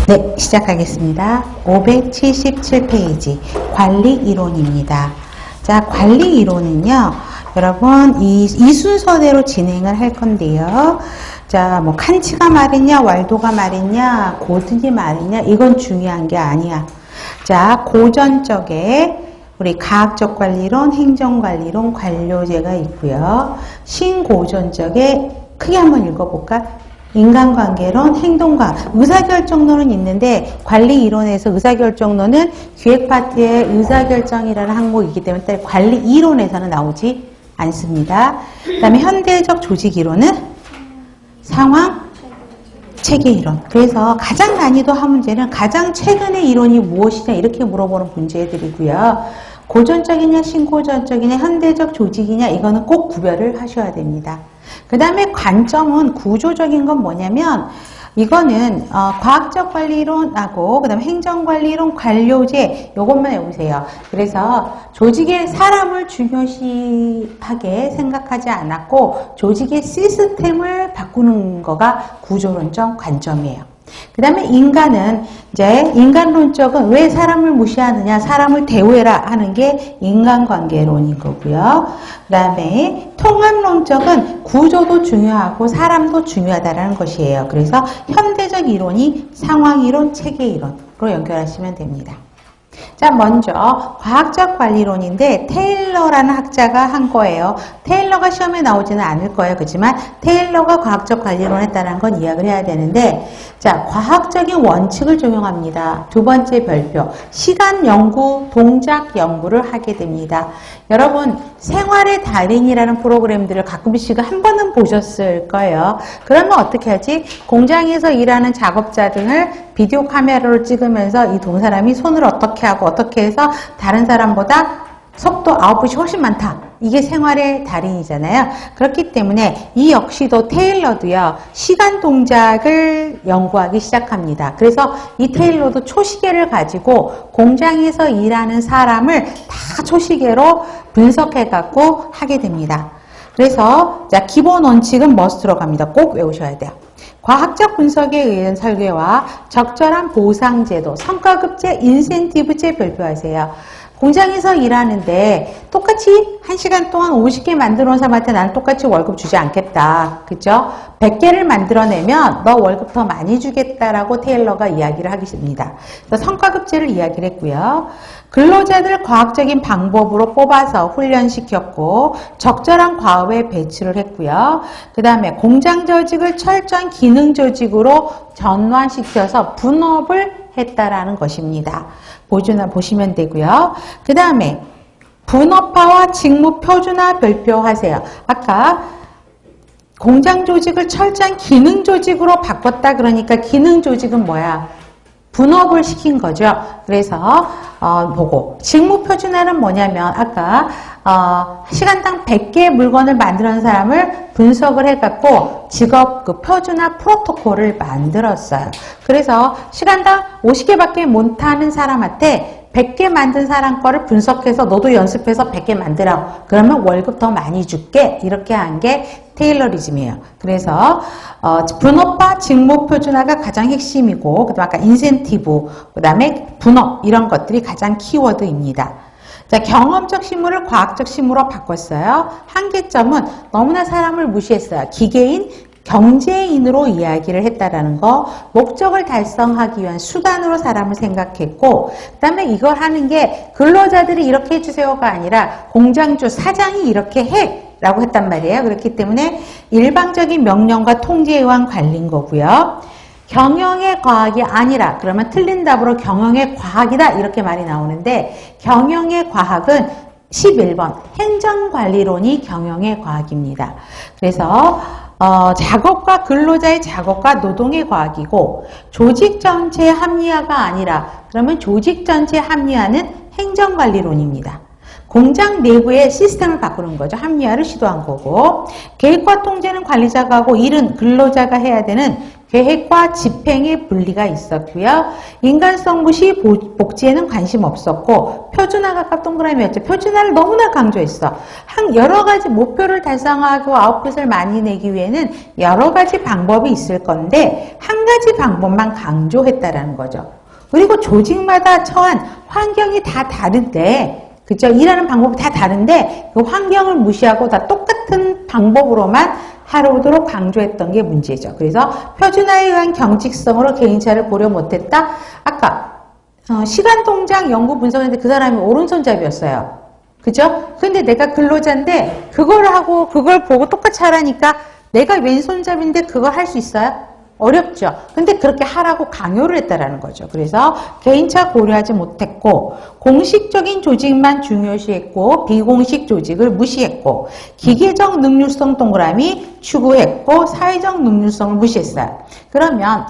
네, 시작하겠습니다. 577페이지 관리 이론입니다. 자, 관리 이론은요, 여러분 이 순서대로 진행을 할 건데요. 자, 뭐 칸츠가 말이냐, 왈도가 말이냐, 고든이 말이냐, 이건 중요한 게 아니야. 자, 고전적에 우리 과학적 관리론, 행정관리론, 관료제가 있고요. 신고전적에 크게 한번 읽어볼까? 인간관계론, 행동과 의사결정론은 있는데 관리 이론에서 의사결정론은 기획 파트의 의사결정이라는 항목이기 때문에 관리 이론에서는 나오지 않습니다. 그 다음에 현대적 조직 이론은 상황 체계 이론. 그래서 가장 난이도 한 문제는 가장 최근의 이론이 무엇이냐 이렇게 물어보는 문제들이고요. 고전적이냐 신고전적이냐 현대적 조직이냐 이거는 꼭 구별을 하셔야 됩니다. 그 다음에 관점은 구조적인 건 뭐냐면 이거는 과학적 관리론하고 그 다음에 행정관리론, 관료제 요것만 외우세요. 그래서 조직의 사람을 중요시하게 생각하지 않았고 조직의 시스템을 바꾸는 거가 구조론적 관점이에요. 그 다음에 인간은 이제 인간론적은 왜 사람을 무시하느냐, 사람을 대우해라 하는 게 인간관계론인 거고요. 그 다음에 통합론적은 구조도 중요하고 사람도 중요하다는 것이에요. 그래서 현대적 이론이 상황이론, 체계이론으로 연결하시면 됩니다. 자, 먼저 과학적 관리론인데 테일러라는 학자가 한 거예요. 테일러가 시험에 나오지는 않을 거예요. 그렇지만 테일러가 과학적 관리론을 했다는 건 이해를 해야 되는데, 자, 과학적인 원칙을 적용합니다. 두 번째 별표, 시간 연구, 동작 연구를 하게 됩니다. 여러분, 생활의 달인이라는 프로그램들을 가끔씩 한 번은 보셨을 거예요. 그러면 어떻게 하지? 공장에서 일하는 작업자들을 비디오 카메라로 찍으면서 이 두 사람이 손을 어떻게 하고 어떻게 해서 다른 사람보다 속도 아웃풋이 훨씬 많다. 이게 생활의 달인이잖아요. 그렇기 때문에 이 역시도 테일러도요. 시간 동작을 연구하기 시작합니다. 그래서 이 테일러도 초시계를 가지고 공장에서 일하는 사람을 다 초시계로 분석해갖고 하게 됩니다. 그래서 자, 기본 원칙은 머스트로 갑니다. 꼭 외우셔야 돼요. 과학적 분석에 의한 설계와 적절한 보상제도, 성과급제, 인센티브제 별표하세요. 공장에서 일하는데 똑같이 1시간 동안 50개 만들어 놓은 사람한테 나는 똑같이 월급 주지 않겠다. 그죠? 100개를 만들어내면 너 월급 더 많이 주겠다라고 테일러가 이야기를 하겠습니다. 그래서 성과급제를 이야기를 했고요. 근로자들 과학적인 방법으로 뽑아서 훈련시켰고 적절한 과업에 배치를 했고요. 그 다음에 공장 조직을 철저한 기능 조직으로 전환시켜서 분업을 했다라는 것입니다. 보시면 되고요. 그 다음에 분업화와 직무 표준화 별표하세요. 아까 공장 조직을 철저한 기능 조직으로 바꿨다 그러니까 기능 조직은 뭐야? 분업을 시킨 거죠. 그래서 보고 직무 표준화는 뭐냐면 아까 시간당 100개의 물건을 만드는 사람을 분석을 해갖고 직업 그 표준화 프로토콜을 만들었어요. 그래서 시간당 50개밖에 못하는 사람한테 100개 만든 사람 거를 분석해서 너도 연습해서 100개 만들어. 그러면 월급 더 많이 줄게. 이렇게 한 게 테일러리즘이에요. 그래서 분업화, 직무 표준화가 가장 핵심이고 그다음 아까 인센티브, 그다음에 분업 이런 것들이 가장 키워드입니다. 자, 경험적 실무를 과학적 실무로 바꿨어요. 한계점은 너무나 사람을 무시했어요. 기계인, 경제인으로 이야기를 했다라는 거, 목적을 달성하기 위한 수단으로 사람을 생각했고, 그 다음에 이걸 하는 게 근로자들이 이렇게 해주세요가 아니라 공장주 사장이 이렇게 해! 라고 했단 말이에요. 그렇기 때문에 일방적인 명령과 통제에 의한 관리인 거고요. 경영의 과학이 아니라 그러면 틀린 답으로 경영의 과학이다 이렇게 말이 나오는데 경영의 과학은 11번 행정관리론이 경영의 과학입니다. 그래서 작업과 근로자의 작업과 노동의 과학이고 조직 전체 합리화가 아니라 그러면 조직 전체 합리화는 행정관리론입니다. 공장 내부의 시스템을 바꾸는 거죠. 합리화를 시도한 거고, 계획과 통제는 관리자가 하고 일은 근로자가 해야 되는 계획과 집행의 분리가 있었고요. 인간성 무시, 복지에는 관심 없었고 표준화가 동그라미였죠. 표준화를 너무나 강조했어. 여러 가지 목표를 달성하고 아웃풋을 많이 내기 위해는 여러 가지 방법이 있을 건데 한 가지 방법만 강조했다라는 거죠. 그리고 조직마다 처한 환경이 다 다른데, 그죠? 일하는 방법이 다 다른데 그 환경을 무시하고 다 똑같은 방법으로만 하루도록 강조했던 게 문제죠. 그래서 표준화에 의한 경직성으로 개인차를 고려 못했다. 아까 시간통장 연구 분석했는데 그 사람이 오른손잡이였어요. 그죠? 근데 내가 근로자인데 그걸 하고 그걸 보고 똑같이 하라니까 내가 왼손잡이인데 그걸 할 수 있어요? 어렵죠. 근데 그렇게 하라고 강요를 했다라는 거죠. 그래서 개인차 고려하지 못했고 공식적인 조직만 중요시했고 비공식 조직을 무시했고 기계적 능률성 동그라미 추구했고 사회적 능률성을 무시했어요. 그러면